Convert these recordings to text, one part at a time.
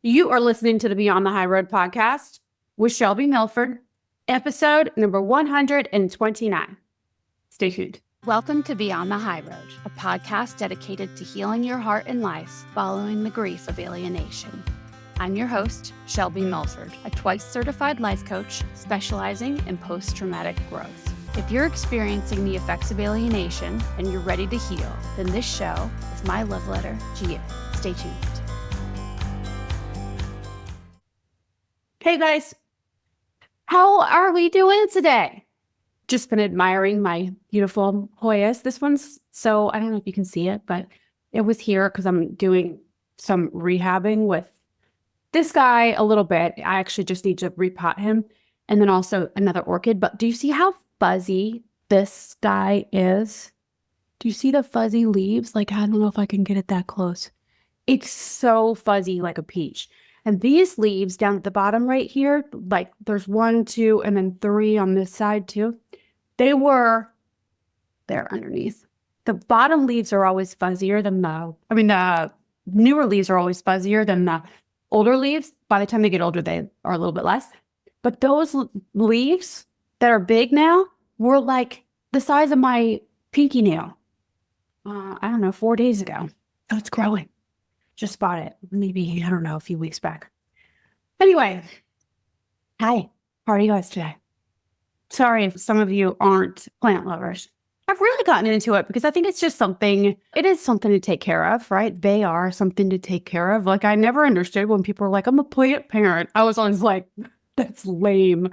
You are listening to the Beyond the High Road podcast with Shelby Milford, episode number 129. Stay tuned. Welcome to Beyond the High Road, a podcast dedicated to healing your heart and life following the grief of alienation. I'm your host, Shelby Milford, a twice certified life coach specializing in post-traumatic growth. If you're experiencing the effects of alienation and you're ready to heal, then this show is my love letter to you. Stay tuned. Hey guys, how are we doing today? Just been admiring my beautiful Hoyas. This one's, so I don't know if you can see it, but it was here because I'm doing some rehabbing with this guy a little bit. I actually just need to repot him, and then also another orchid. But do you see how fuzzy this guy is? Do you see the fuzzy leaves? Like, I don't know if I can get it that close. It's so fuzzy, like a peach. And these leaves down at the bottom right here, like there's 1, 2, and then 3 on this side too. They were there underneath. The bottom leaves are always fuzzier than the newer leaves are always fuzzier than the older leaves. By the time they get older, they are a little bit less. But those leaves that are big now were like the size of my pinky nail. I don't know, 4 days ago. So it's growing. Just bought it, maybe, I don't know, a few weeks back. Anyway, hi, how are you guys today? Sorry if some of you aren't plant lovers. I've really gotten into it because I think it's just something, it is something to take care of, right? They are something to take care of. Like, I never understood when people were like, I'm a plant parent. I was always like, that's lame.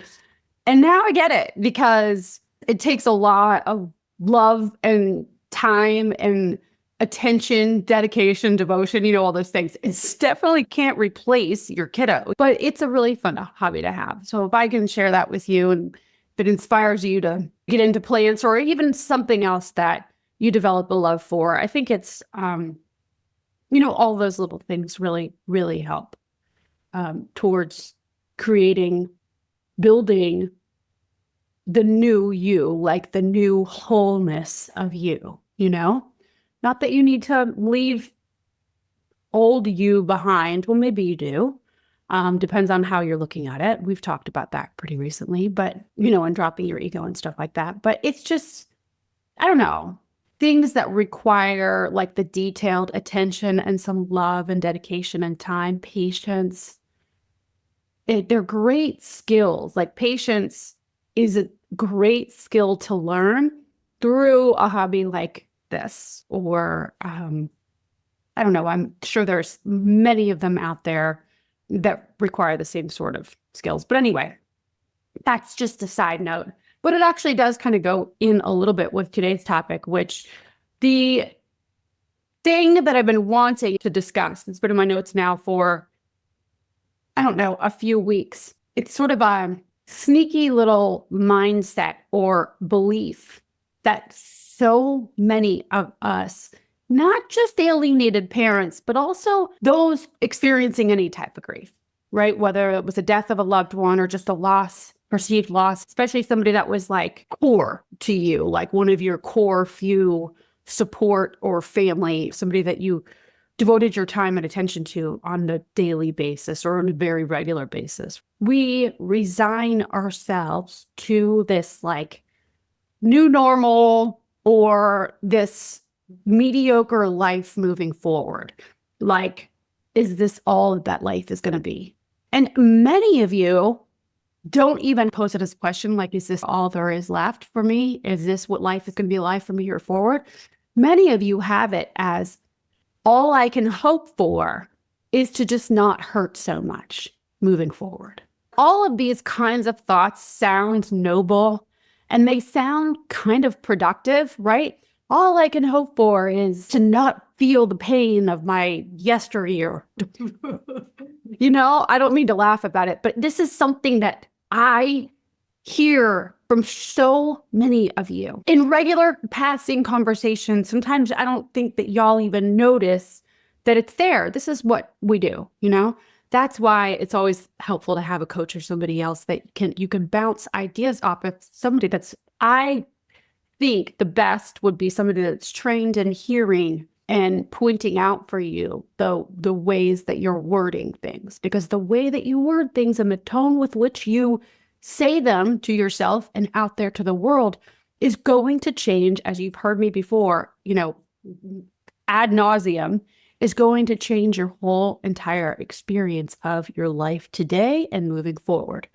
And now I get it because it takes a lot of love and time and attention, dedication, devotion, all those things. It definitely can't replace your kiddo, but it's a really fun hobby to have. So if I can share that with you and if it inspires you to get into plants or even something else that you develop a love for, I think it's, all those little things really, really help towards building the new you, like the new wholeness of you, Not that you need to leave old you behind. Well, maybe you do. Depends on how you're looking at it. We've talked about that pretty recently, but, and dropping your ego and stuff like that. But it's just, I don't know, things that require like the detailed attention and some love and dedication and time, patience. They're great skills. Like patience is a great skill to learn through a hobby like this, or I don't know, I'm sure there's many of them out there that require the same sort of skills. But anyway, that's just a side note. But it actually does kind of go in a little bit with today's topic, which the thing that I've been wanting to discuss, it's been in my notes now for, I don't know, a few weeks. It's sort of a sneaky little mindset or belief that so many of us, not just alienated parents, but also those experiencing any type of grief, right? Whether it was a death of a loved one or just a loss, perceived loss, especially somebody that was like core to you, like one of your core few support or family, somebody that you devoted your time and attention to on a daily basis or on a very regular basis. We resign ourselves to this like new normal or this mediocre life moving forward. Like, is this all that life is going to be? And many of you don't even pose it as a question, like, is this all there is left for me? Is this what life is going to be like for me here forward? Many of you have it as, all I can hope for is to just not hurt so much moving forward. All of these kinds of thoughts sound noble, and they sound kind of productive, right? All I can hope for is to not feel the pain of my yesteryear. I don't mean to laugh about it, but this is something that I hear from so many of you in regular passing conversations. Sometimes I don't think that y'all even notice that it's there. This is what we do, That's why it's always helpful to have a coach or somebody else that you can bounce ideas off of. Somebody I think the best would be somebody that's trained in hearing and pointing out for you the ways that you're wording things, because the way that you word things and the tone with which you say them to yourself and out there to the world is going to change, as you've heard me before, ad nauseum, is going to change your whole entire experience of your life today and moving forward.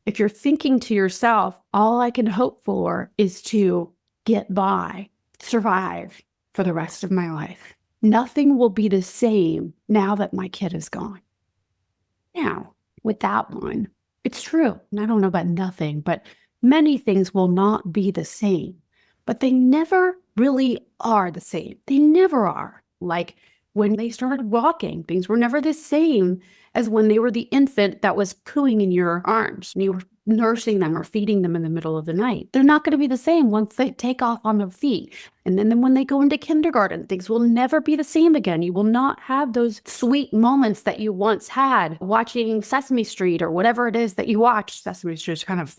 If you're thinking to yourself, all I can hope for is to get by, survive for the rest of my life, nothing will be the same now that my kid is gone. Now, with that one, it's true. And I don't know about nothing, but many things will not be the same, but they never really are the same. They never are. Like when they started walking, things were never the same as when they were the infant that was cooing in your arms and you were nursing them or feeding them in the middle of the night. They're not going to be the same once they take off on their feet. And then when they go into kindergarten, things will never be the same again. You will not have those sweet moments that you once had watching Sesame Street or whatever it is that you watch. Sesame Street's kind of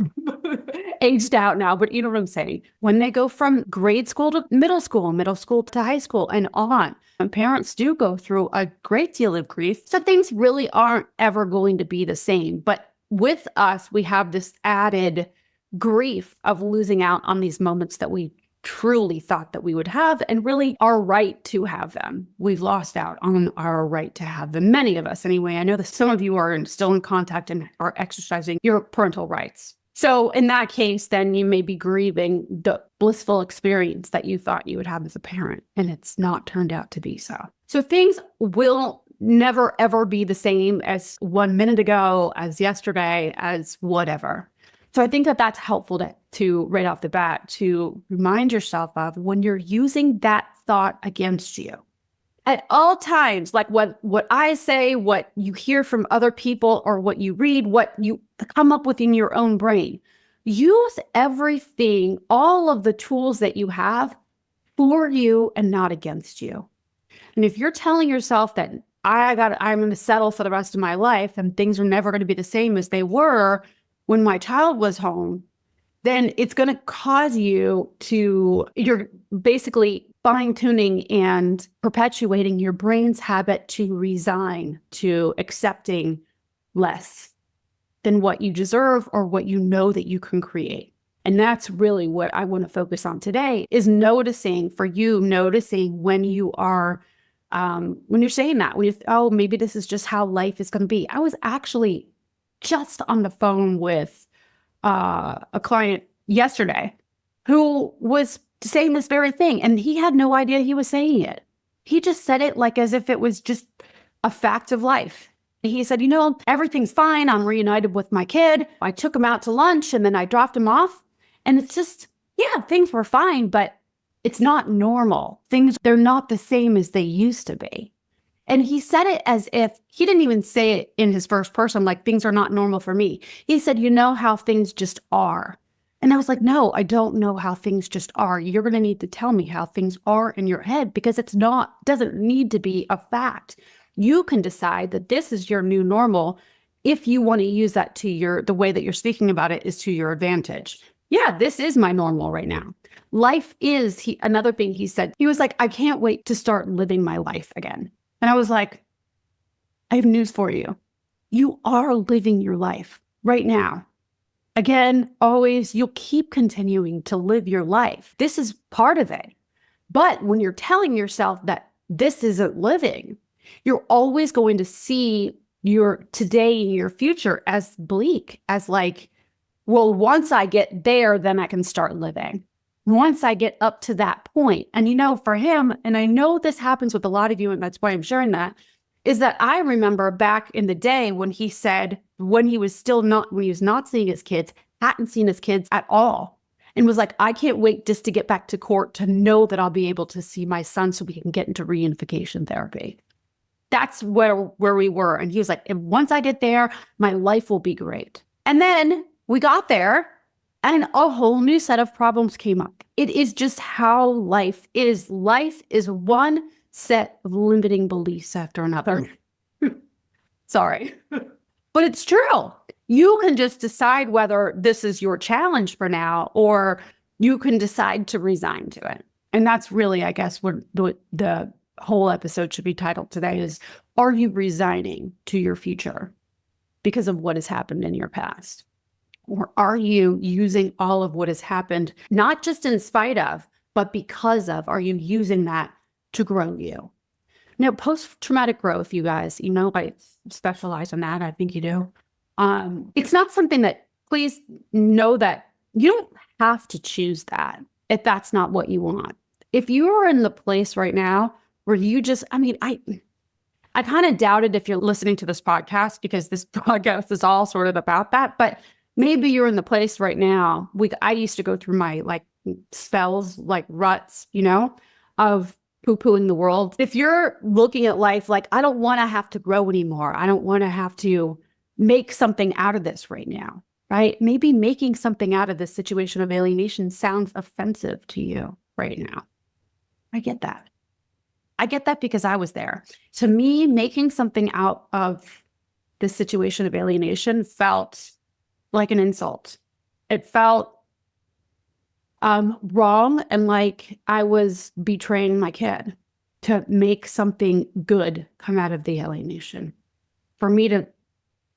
aged out now, but you know what I'm saying. When they go from grade school to middle school to high school and on, and parents do go through a great deal of grief. So things really aren't ever going to be the same. But with us, we have this added grief of losing out on these moments that we truly thought that we would have and really our right to have them. We've lost out on our right to have them. Many of us anyway. I know that some of you are still in contact and are exercising your parental rights. So in that case, then you may be grieving the blissful experience that you thought you would have as a parent, and it's not turned out to be so. So things will never, ever be the same as 1 minute ago, as yesterday, as whatever. So I think that that's helpful to right off the bat, to remind yourself of when you're using that thought against you. At all times, like what I say, what you hear from other people, or what you read, what you come up with in your own brain, use everything, all of the tools that you have for you and not against you. And if you're telling yourself that I'm going to settle for the rest of my life and things are never going to be the same as they were when my child was home, then it's going to cause you're basically fine-tuning and perpetuating your brain's habit to resign, to accepting less than what you deserve or what you know that you can create. And that's really what I want to focus on today, is noticing when you are, when you're saying that, oh, maybe this is just how life is going to be. I was actually just on the phone with a client yesterday who was saying this very thing, and he had no idea he was saying it. He just said it like as if it was just a fact of life. He said, everything's fine. I'm reunited with my kid. I took him out to lunch and then I dropped him off. And it's just, yeah, things were fine, but it's not normal. They're not the same as they used to be. And he said it as if he didn't even say it in his first person, like things are not normal for me. He said, how things just are. And I was like, no, I don't know how things just are. You're going to need to tell me how things are in your head, because doesn't need to be a fact. You can decide that this is your new normal if you want to use that to the way that you're speaking about it is to your advantage. Yeah, this is my normal right now. Life is, another thing he said, he was like, I can't wait to start living my life again. And I was like, I have news for you. You are living your life right now. Again, always, you'll keep continuing to live your life. This is part of it. But when you're telling yourself that this isn't living, you're always going to see your today and your future as bleak, as like, well, once I get there, then I can start living. Once I get up to that point. And for him, and I know this happens with a lot of you, and that's why I'm sharing that, is that I remember back in the day when he said, when he was not seeing his kids, hadn't seen his kids at all, and was like, I can't wait just to get back to court to know that I'll be able to see my son so we can get into reunification therapy. That's where we were. And he was like, and once I get there, my life will be great. And then we got there and a whole new set of problems came up. It is just how life is. Life is one set of limiting beliefs after another. Sorry. But it's true. You can just decide whether this is your challenge for now, or you can decide to resign to it. And that's really, I guess, what the whole episode should be titled today is, are you resigning to your future because of what has happened in your past? Or are you using all of what has happened, not just in spite of, but because of, are you using that to grow you? Now, post-traumatic growth, you guys, I specialize in that. I think you do. It's not something that, please know that you don't have to choose that if that's not what you want. If you are in the place right now where you just, I kind of doubted if you're listening to this podcast, because this podcast is all sort of about that, but maybe you're in the place right now. I used to go through my spells, ruts, of poo-pooing the world. If you're looking at life like, I don't want to have to grow anymore, I don't want to have to make something out of this right now, right? Maybe making something out of this situation of alienation sounds offensive to you right now. I get that. I get that because I was there. To me, making something out of this situation of alienation felt like an insult. It felt wrong, and like I was betraying my kid to make something good come out of the alienation. For me to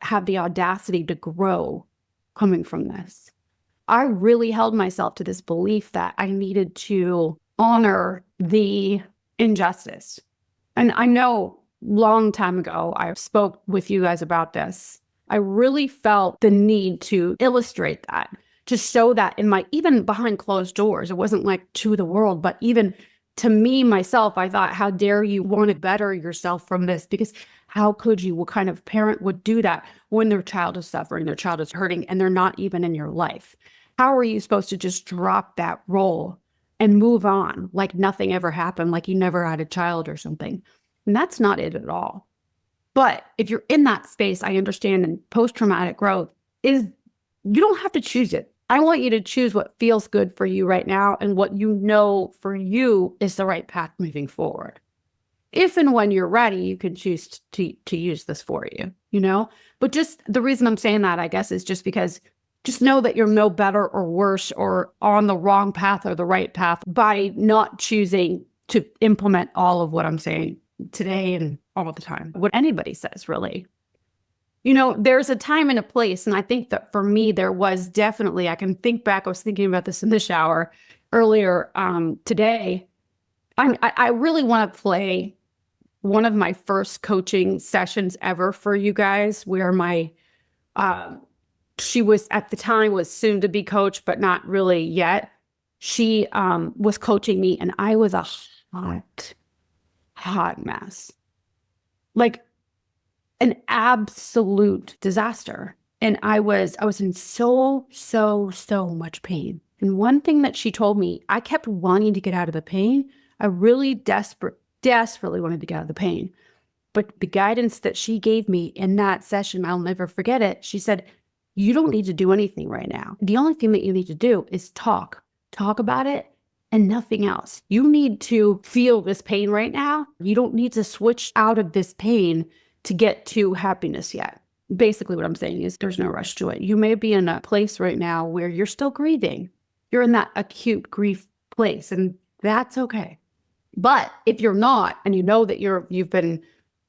have the audacity to grow coming from this, I really held myself to this belief that I needed to honor the injustice. And I know long time ago, I spoke with you guys about this. I really felt the need to illustrate that, to show that even behind closed doors. It wasn't like to the world, but even to me, myself, I thought, how dare you want to better yourself from this? Because how could you? What kind of parent would do that when their child is suffering, their child is hurting, and they're not even in your life? How are you supposed to just drop that role and move on like nothing ever happened, like you never had a child or something? And that's not it at all. But if you're in that space, I understand, and post-traumatic growth is, you don't have to choose it. I want you to choose what feels good for you right now and what you know for you is the right path moving forward. If and when you're ready, you can choose to use this for you, But just the reason I'm saying that, I guess, is just because just know that you're no better or worse or on the wrong path or the right path by not choosing to implement all of what I'm saying today and all the time. What anybody says, really. There's a time and a place. And I think that for me, there was definitely, I can think back, I was thinking about this in the shower earlier today. I really want to play one of my first coaching sessions ever for you guys, where she was at the time was soon to be coach, but not really yet. She was coaching me, and I was a hot mess. Like an absolute disaster. And I was in so much pain. And one thing that she told me, I kept wanting to get out of the pain. I really desperately wanted to get out of the pain. But the guidance that she gave me in that session, I'll never forget it. She said, you don't need to do anything right now. The only thing that you need to do is talk about it and nothing else. You need to feel this pain right now. You don't need to switch out of this pain to get to happiness yet. Basically what I'm saying is there's no rush to it. You may be in a place right now where you're still grieving. You're in that acute grief place, and that's okay. But if you're not, and you know that you've been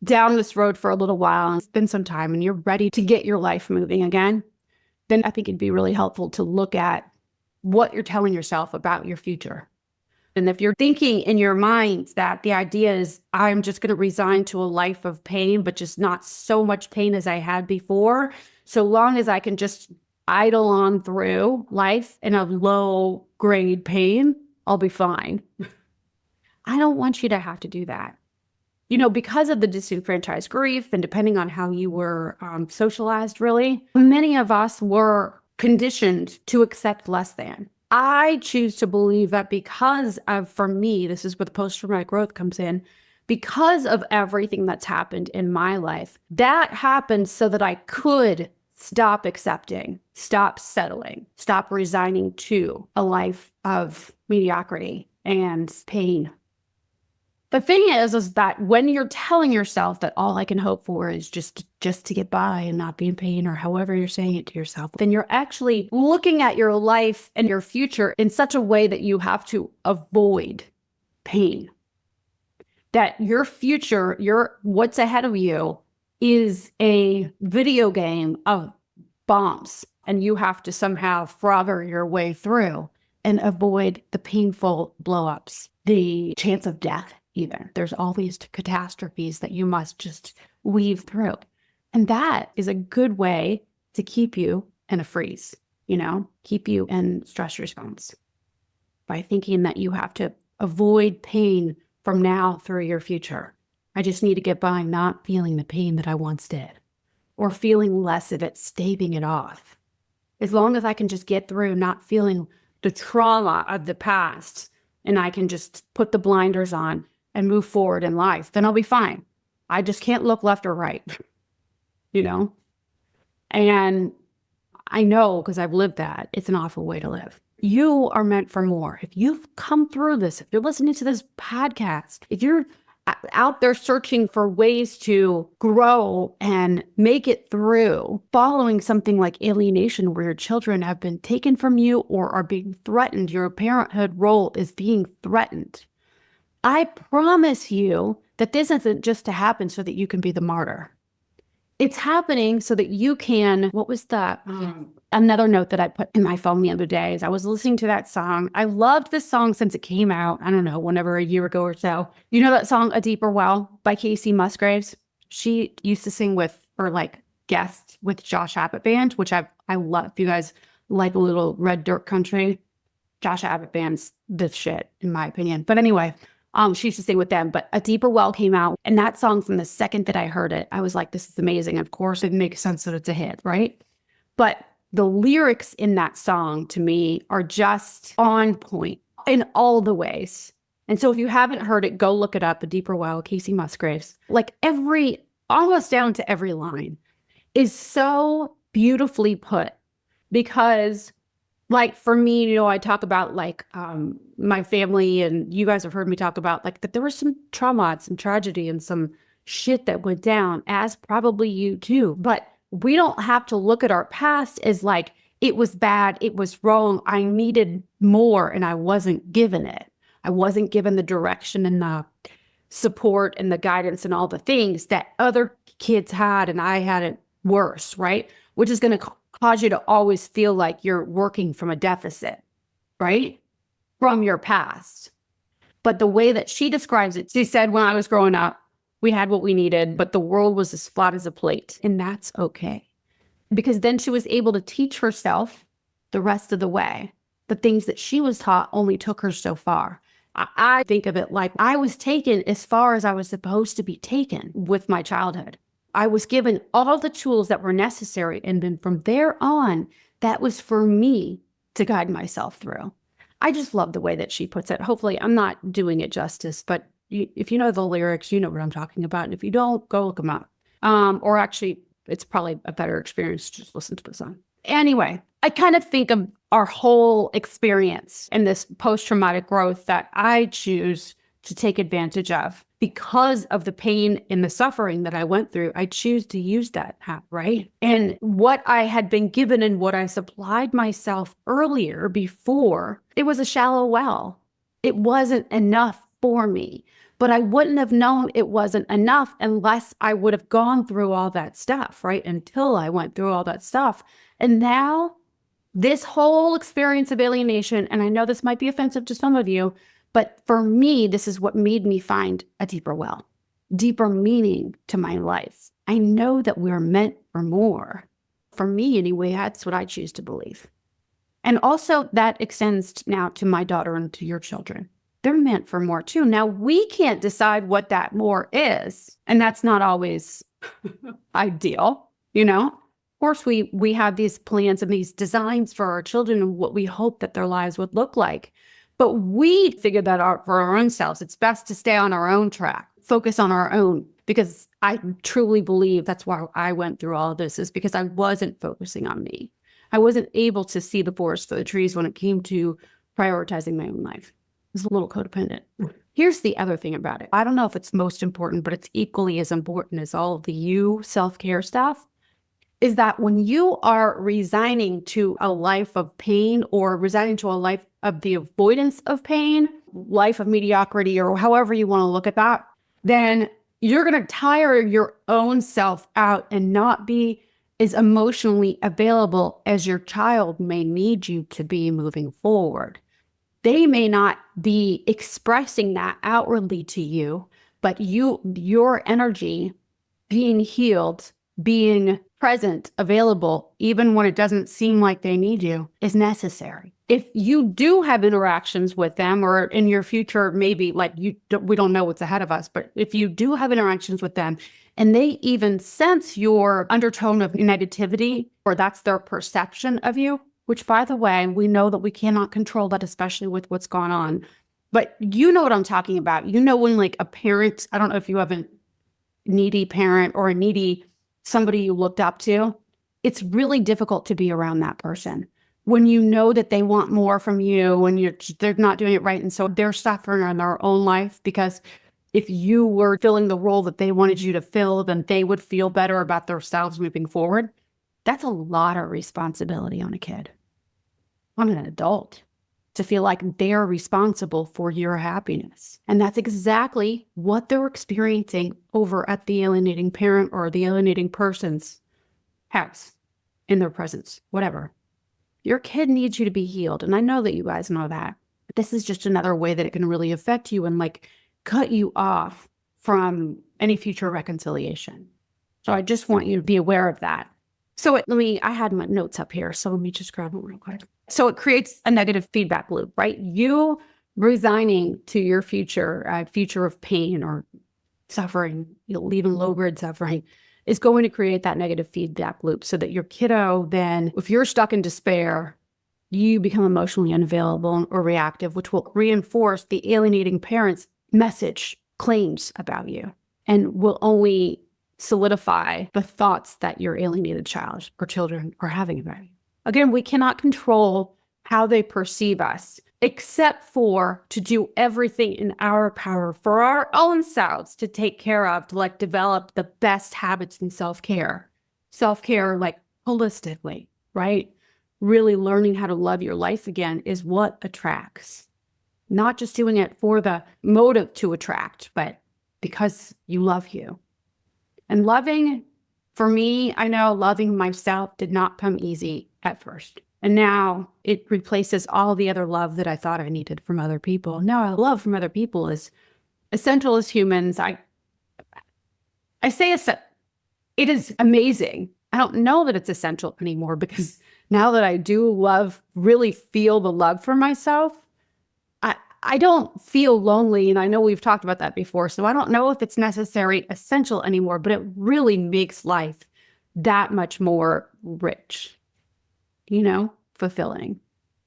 down this road for a little while, and it's been some time, and you're ready to get your life moving again, then I think it'd be really helpful to look at what you're telling yourself about your future. And if you're thinking in your mind that the idea is, I'm just going to resign to a life of pain, but just not so much pain as I had before, so long as I can just idle on through life in a low grade pain, I'll be fine. I don't want you to have to do that. Because of the disenfranchised grief, and depending on how you were socialized, really, many of us were conditioned to accept less than. I choose to believe that because of, for me, this is where the post-traumatic growth comes in, because of everything that's happened in my life, that happened so that I could stop accepting, stop settling, stop resigning to a life of mediocrity and pain. The thing is that when you're telling yourself that all I can hope for is just to get by and not be in pain, or however you're saying it to yourself, then you're actually looking at your life and your future in such a way that you have to avoid pain. that your future, what's ahead of you is a video game of bombs, and you have to somehow frogger your way through and avoid the painful blowups, the chance of death even. There's all these catastrophes that you must just weave through. And that is a good way to keep you in a freeze, keep you in stress response by thinking that you have to avoid pain from now through your future. I just need to get by not feeling the pain that I once did, or feeling less of it, staving it off. As long as I can just get through not feeling the trauma of the past, and I can just put the blinders on and move forward in life, then I'll be fine. I just can't look left or right, And I know, because I've lived that, it's an awful way to live. You are meant for more. If you've come through this, if you're listening to this podcast, if you're out there searching for ways to grow and make it through, following something like alienation, where your children have been taken from you or are being threatened, your parenthood role is being threatened, I promise you that this isn't just to happen so that you can be the martyr. It's happening so that you can, what was that? Another note that I put in my phone the other day is I was listening to that song. I loved this song since it came out, I don't know, whenever, a year ago or so. You know that song, A Deeper Well by Casey Musgraves? She used to sing with, or like guest with Josh Abbott Band, which I love. If you guys like a little red dirt country, Josh Abbott Band's the shit, in my opinion. But anyway, she used to sing with them, but A Deeper Well came out, and that song, from the second that I heard it, I was like, this is amazing. Of course, it makes sense that it's a hit, right? But the lyrics in that song, to me, are just on point in all the ways. And so if you haven't heard it, go look it up, A Deeper Well, Casey Musgraves. Like almost down to every line is so beautifully put, because like for me, I talk about like my family, and you guys have heard me talk about like that there was some trauma, some tragedy, and some shit that went down, as probably you too. But we don't have to look at our past as like, it was bad, it was wrong, I needed more, and I wasn't given it. I wasn't given the direction and the support and the guidance and all the things that other kids had, and I had it worse, right? Which is going to cause you to always feel like you're working from a deficit, right? From your past. But the way that she describes it, she said, when I was growing up, we had what we needed, but the world was as flat as a plate. And that's okay. Because then she was able to teach herself the rest of the way. The things that she was taught only took her so far. I think of it like I was taken as far as I was supposed to be taken with my childhood. I was given all the tools that were necessary. And then from there on, that was for me to guide myself through. I just love the way that she puts it. Hopefully, I'm not doing it justice, but if you know the lyrics, you know what I'm talking about. And if you don't, go look them up. Or actually, it's probably a better experience to just listen to the song. Anyway, I kind of think of our whole experience in this post-traumatic growth that I choose to take advantage of. Because of the pain and the suffering that I went through, I choose to use that, right? And what I had been given and what I supplied myself earlier before, it was a shallow well. It wasn't enough for me. But I wouldn't have known it wasn't enough unless I would have gone through all that stuff, right? Until I went through all that stuff. And now, this whole experience of alienation, and I know this might be offensive to some of you, but for me, this is what made me find a deeper well, deeper meaning to my life. I know that we're meant for more. For me, anyway, that's what I choose to believe. And also that extends now to my daughter and to your children. They're meant for more too. Now, we can't decide what that more is. And that's not always ideal, Of course, we have these plans and these designs for our children and what we hope that their lives would look like. But we figured that out for our own selves. It's best to stay on our own track, focus on our own, because I truly believe that's why I went through all of this, is because I wasn't focusing on me. I wasn't able to see the forest for the trees when it came to prioritizing my own life. It was a little codependent. Here's the other thing about it. I don't know if it's most important, but it's equally as important as all of the you self-care stuff, is that when you are resigning to a life of pain, or resigning to a life of the avoidance of pain, life of mediocrity, or however you want to look at that, then you're going to tire your own self out and not be as emotionally available as your child may need you to be moving forward. They may not be expressing that outwardly to you, but your energy being healed, being present, available, even when it doesn't seem like they need you, is necessary. If you do have interactions with them, or in your future, maybe like we don't know what's ahead of us, but if you do have interactions with them and they even sense your undertone of negativity, or that's their perception of you, which, by the way, we know that we cannot control that, especially with what's gone on. But you know what I'm talking about. You know, when like a parent, I don't know if you have a needy parent or a needy somebody you looked up to, it's really difficult to be around that person when you know that they want more from you, when they're not doing it right. And so they're suffering in their own life, because if you were filling the role that they wanted you to fill, then they would feel better about themselves moving forward. That's a lot of responsibility on a kid, on an adult, to feel like they're responsible for your happiness. And that's exactly what they're experiencing over at the alienating parent or the alienating person's house, in their presence, whatever. Your kid needs you to be healed. And I know that you guys know that. But this is just another way that it can really affect you and like cut you off from any future reconciliation. So I just want you to be aware of that. So I had my notes up here, so let me just grab them real quick. So it creates a negative feedback loop, right? You resigning to your future, future of pain or suffering, leaving low-grade suffering, is going to create that negative feedback loop, so that your kiddo then, if you're stuck in despair, you become emotionally unavailable or reactive, which will reinforce the alienating parent's message, claims about you, and will only solidify the thoughts that your alienated child or children are having about you. Again, we cannot control how they perceive us, except for to do everything in our power for our own selves to take care of, to like develop the best habits in self-care. Self-care, like holistically, right? Really learning how to love your life again is what attracts. Not just doing it for the motive to attract, but because you love you. And loving, for me, I know loving myself did not come easy at first. And now it replaces all the other love that I thought I needed from other people. Now, love from other people is essential as humans. I say it is amazing. I don't know that it's essential anymore, because now that I do really feel the love for myself, I don't feel lonely. And I know we've talked about that before. So I don't know if it's necessary, essential anymore, but it really makes life that much more rich, fulfilling.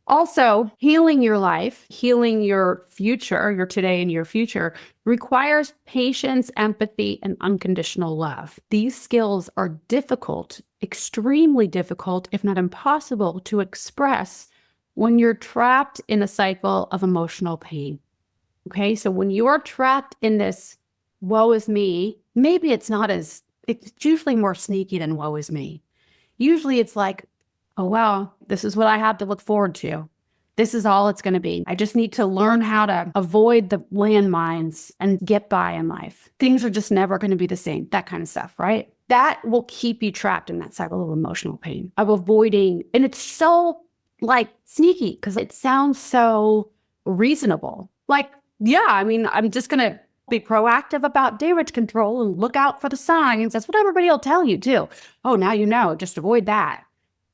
Also, healing your life, healing your future, your today and your future, requires patience, empathy, and unconditional love. These skills are difficult, extremely difficult, if not impossible, to express when you're trapped in a cycle of emotional pain. Okay, so when you are trapped in this woe is me, maybe it's usually more sneaky than woe is me. Usually it's like, oh, well, this is what I have to look forward to. This is all it's going to be. I just need to learn how to avoid the landmines and get by in life. Things are just never going to be the same, that kind of stuff, right? That will keep you trapped in that cycle of emotional pain, of avoiding. And it's so sneaky, because it sounds so reasonable. I'm just going to be proactive about damage control and look out for the signs. That's what everybody will tell you too. Oh, now you know, just avoid that.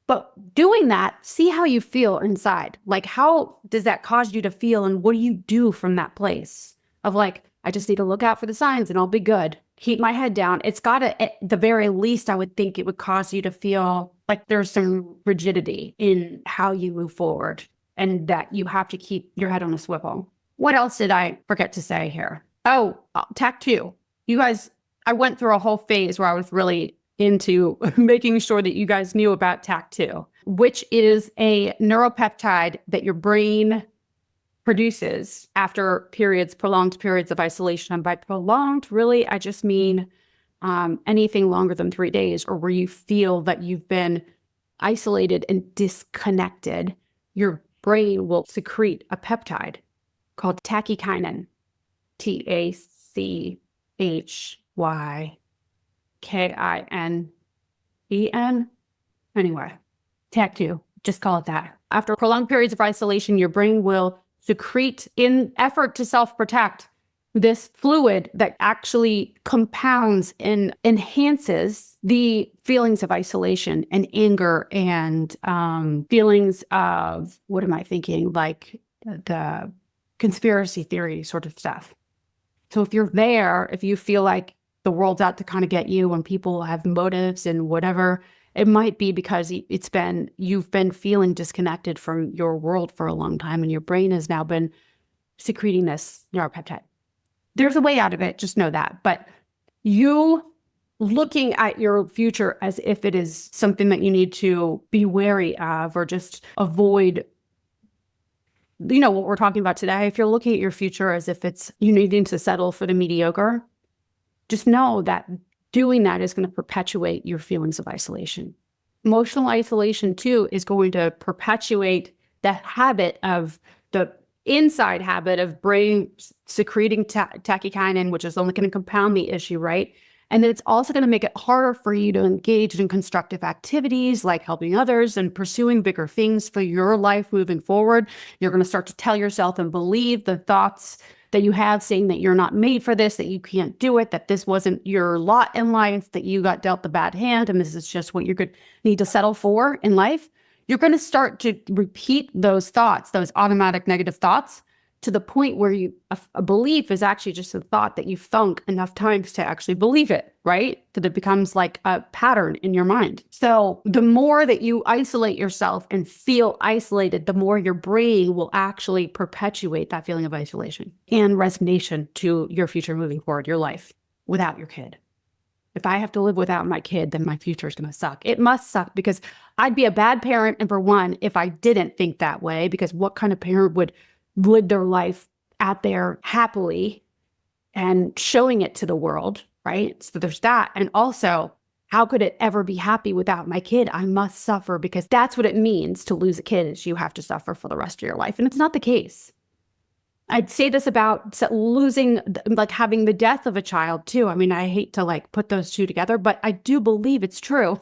But doing that, see how you feel inside. How does that cause you to feel? And what do you do from that place of I just need to look out for the signs and I'll be good. Keep my head down. It's got to, at the very least, I would think it would cause you to feel like there's some rigidity in how you move forward, and that you have to keep your head on a swivel. What else did I forget to say here? Oh, tact 2. You guys, I went through a whole phase where I was really into making sure that you guys knew about tact 2, which is a neuropeptide that your brain produces after prolonged periods of isolation. And by prolonged, really, I just mean anything longer than 3 days, or where you feel that you've been isolated and disconnected. Your brain will secrete a peptide called tachykinin, TACHYKININ. Hyken. Anyway, TAC2, just call it that. After prolonged periods of isolation, your brain will secrete, in effort to self-protect, this fluid that actually compounds and enhances the feelings of isolation and anger and feelings of, what am I thinking, like the conspiracy theory sort of stuff. So if you're there, if you feel like the world's out to kind of get you and people have motives and whatever, it might be because you've been feeling disconnected from your world for a long time and your brain has now been secreting this neuropeptide. There's a way out of it, just know that. But you looking at your future as if it is something that you need to be wary of or just avoid, what we're talking about today, if you're looking at your future as if it's you needing to settle for the mediocre, just know that doing that is going to perpetuate your feelings of isolation. Emotional isolation, too, is going to perpetuate the habit of the inside habit of brain secreting tachykinin, which is only going to compound the issue, right? And then it's also going to make it harder for you to engage in constructive activities like helping others and pursuing bigger things for your life moving forward. You're going to start to tell yourself and believe the thoughts that you have saying that you're not made for this, that you can't do it, that this wasn't your lot in life, that you got dealt the bad hand, and this is just what you're going to need to settle for in life. You're going to start to repeat those thoughts, those automatic negative thoughts, to the point where a belief is actually just a thought that you thunk enough times to actually believe it, right? That it becomes like a pattern in your mind. So the more that you isolate yourself and feel isolated, the more your brain will actually perpetuate that feeling of isolation and resignation to your future moving forward, your life without your kid. If I have to live without my kid, then my future is going to suck. It must suck because I'd be a bad parent, number one, if I didn't think that way, because what kind of parent would live their life out there happily and showing it to the world, right? So there's that. And also, how could it ever be happy without my kid? I must suffer, because that's what it means to lose a kid, is you have to suffer for the rest of your life. And it's not the case. I'd say this about losing, like having the death of a child too. I mean, I hate to like put those two together, but I do believe it's true.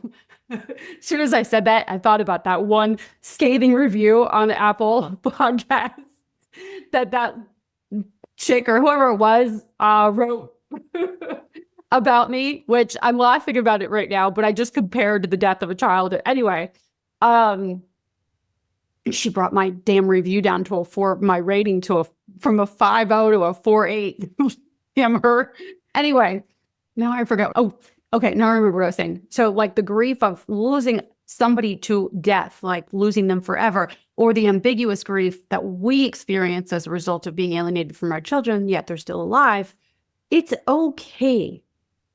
As soon as I said that, I thought about that one scathing review on the Apple podcast that chick or whoever it was wrote about me, which I'm laughing about it right now, but I just compared to the death of a child. Anyway, she brought my damn review down to my rating from a 5.0 to a 4.8. Damn her. Anyway, now I forgot. Oh, okay. Now I remember what I was saying. So like the grief of losing somebody to death, like losing them forever, or the ambiguous grief that we experience as a result of being alienated from our children, yet they're still alive. It's okay.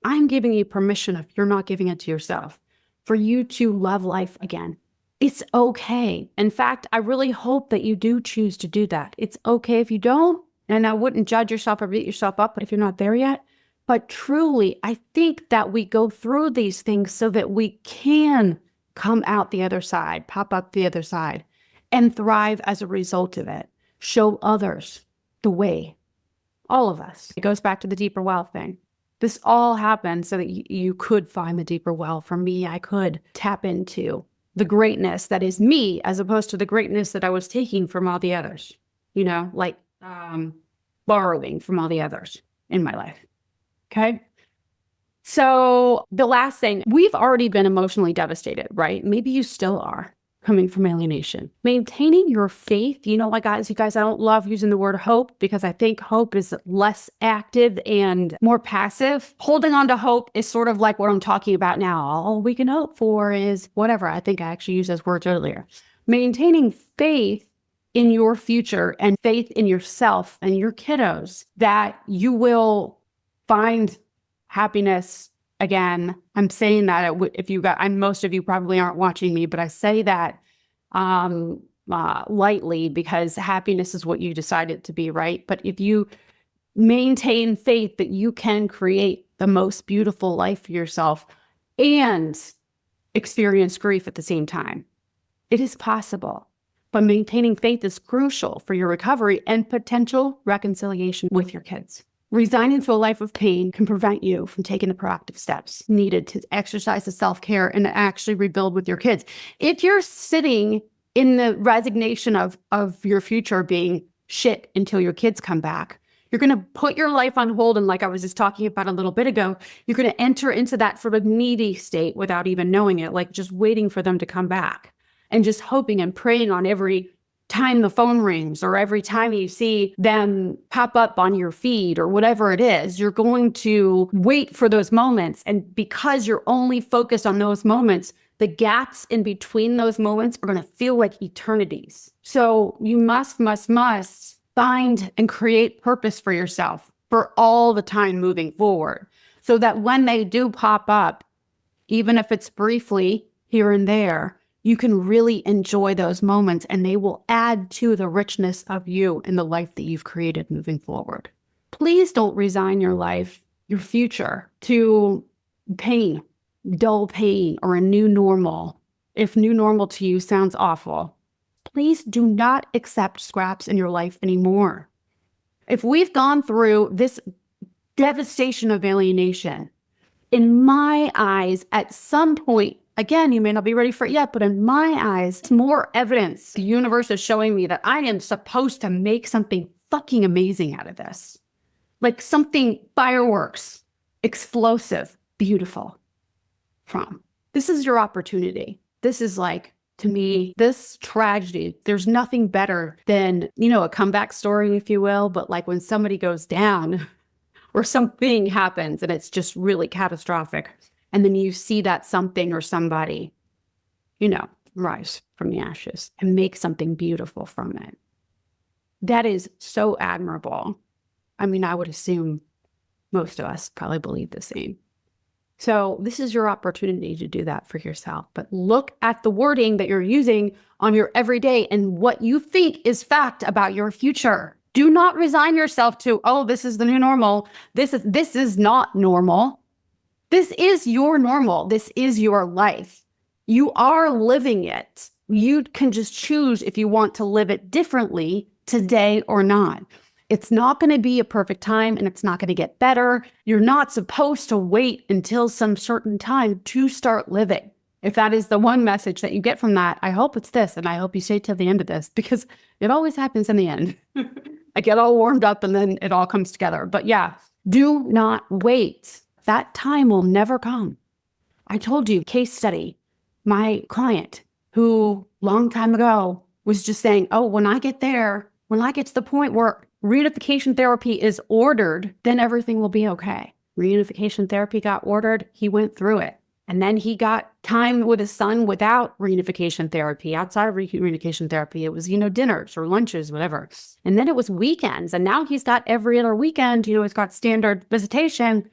I'm giving you permission, if you're not giving it to yourself, for you to love life again. It's okay. In fact, I really hope that you do choose to do that. It's okay if you don't, and I wouldn't judge yourself or beat yourself up if you're not there yet. But truly, I think that we go through these things so that we can come out the other side, pop up the other side, and thrive as a result of it. Show others the way. All of us. It goes back to the deeper well thing. This all happened so that you could find the deeper well. For me, I could tap into the greatness that is me, as opposed to the greatness that I was taking from all the others, like borrowing from all the others in my life. Okay. So the last thing, we've already been emotionally devastated, right? Maybe you still are, coming from alienation. Maintaining your faith, like guys, I don't love using the word hope, because I think hope is less active and more passive. Holding on to hope is sort of like what I'm talking about now. All we can hope for is whatever. I think I actually used those words earlier. Maintaining faith in your future and faith in yourself and your kiddos, that you will find happiness again. I'm saying that most of you probably aren't watching me, but I say that lightly, because happiness is what you decide it to be, right? But if you maintain faith that you can create the most beautiful life for yourself and experience grief at the same time, it is possible. But maintaining faith is crucial for your recovery and potential reconciliation with your kids. Resigning to a life of pain can prevent you from taking the proactive steps needed to exercise the self-care and to actually rebuild with your kids. If you're sitting in the resignation of your future being shit until your kids come back, you're going to put your life on hold. And like I was just talking about a little bit ago, you're going to enter into that sort of needy state without even knowing it, like just waiting for them to come back and just hoping and praying on every time the phone rings or every time you see them pop up on your feed or whatever it is. You're going to wait for those moments. And because you're only focused on those moments, the gaps in between those moments are going to feel like eternities. So you must find and create purpose for yourself for all the time moving forward, so that when they do pop up, even if it's briefly here and there, you can really enjoy those moments and they will add to the richness of you and the life that you've created moving forward. Please don't resign your life, your future, to pain, dull pain, or a new normal. If new normal to you sounds awful, please do not accept scraps in your life anymore. If we've gone through this devastation of alienation, in my eyes, at some point, again, you may not be ready for it yet, but in my eyes, it's more evidence. The universe is showing me that I am supposed to make something fucking amazing out of this. Like something fireworks, explosive, beautiful from. This is your opportunity. This is like, to me, this tragedy, there's nothing better than, a comeback story, if you will, but like when somebody goes down or something happens and it's just really catastrophic. And then you see that something or somebody, rise from the ashes and make something beautiful from it. That is so admirable. I mean, I would assume most of us probably believe the same. So this is your opportunity to do that for yourself. But look at the wording that you're using on your everyday and what you think is fact about your future. Do not resign yourself to, oh, this is the new normal. This is not normal. This is your normal. This is your life. You are living it. You can just choose if you want to live it differently today or not. It's not going to be a perfect time and it's not going to get better. You're not supposed to wait until some certain time to start living. If that is the one message that you get from that, I hope it's this, and I hope you stay till the end of this, because it always happens in the end. I get all warmed up and then it all comes together. But yeah, do not wait. That time will never come. I told you, case study, my client who long time ago was just saying, oh, when I get to the point where reunification therapy is ordered, then everything will be okay. Reunification therapy got ordered. He went through it. And then he got time with his son without reunification therapy. Outside of reunification therapy, it was, dinners or lunches, whatever. And then it was weekends. And now he's got every other weekend, he's got standard visitation.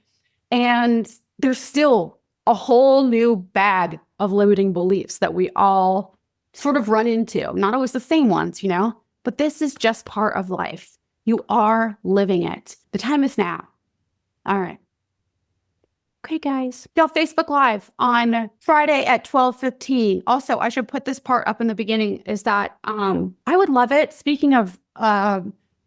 And there's still a whole new bag of limiting beliefs that we all sort of run into. Not always the same ones, but this is just part of life. You are living it. The time is now. All right. Okay, guys. Y'all, Facebook Live on Friday at 12:15. Also, I should put this part up in the beginning, is that I would love it. Speaking of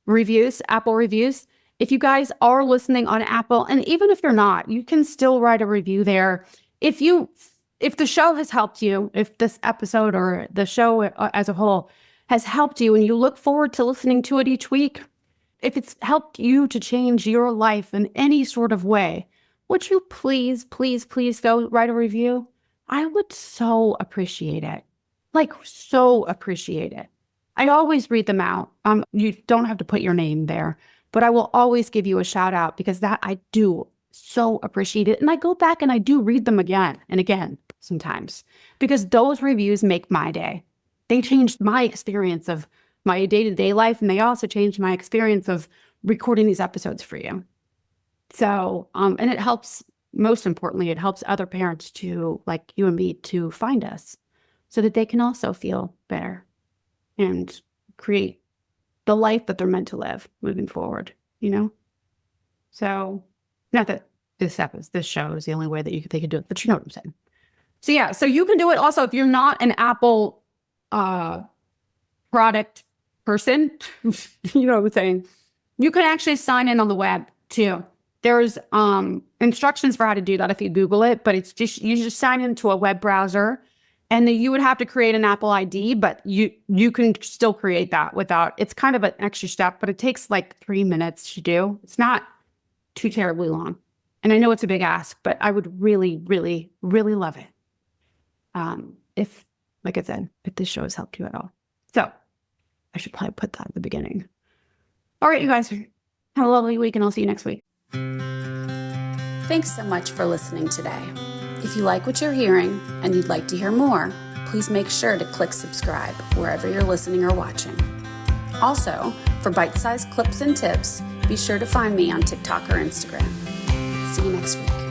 reviews, Apple reviews, if you guys are listening on Apple, and even if you're not, you can still write a review there. If the show has helped you, if this episode or the show as a whole has helped you and you look forward to listening to it each week, if it's helped you to change your life in any sort of way, would you please go write a review? I would so appreciate it. Like, so appreciate it. I always read them out. You don't have to put your name there, but I will always give you a shout out, because that I do so appreciate it. And I go back and I do read them again and again sometimes, because those reviews make my day. They changed my experience of my day-to-day life, and they also changed my experience of recording these episodes for you. So, and it helps, most importantly, it helps other parents to, like you and me, to find us so that they can also feel better and create the life that they're meant to live moving forward, So, not that this show is the only way that they could do it, but you know what I'm saying. So yeah, so you can do it also if you're not an Apple product person, you know what I'm saying. You can actually sign in on the web too. There's instructions for how to do that if you Google it, but it's just, you just sign into a web browser, and then you would have to create an Apple ID, but you can still create that without, it's kind of an extra step, but it takes like 3 minutes to do. It's not too terribly long. And I know it's a big ask, but I would really, really, really love it. If, like I said, if this show has helped you at all. So I should probably put that at the beginning. All right, you guys, have a lovely week, and I'll see you next week. Thanks so much for listening today. If you like what you're hearing and you'd like to hear more, please make sure to click subscribe wherever you're listening or watching. Also, for bite-sized clips and tips, be sure to find me on TikTok or Instagram. See you next week.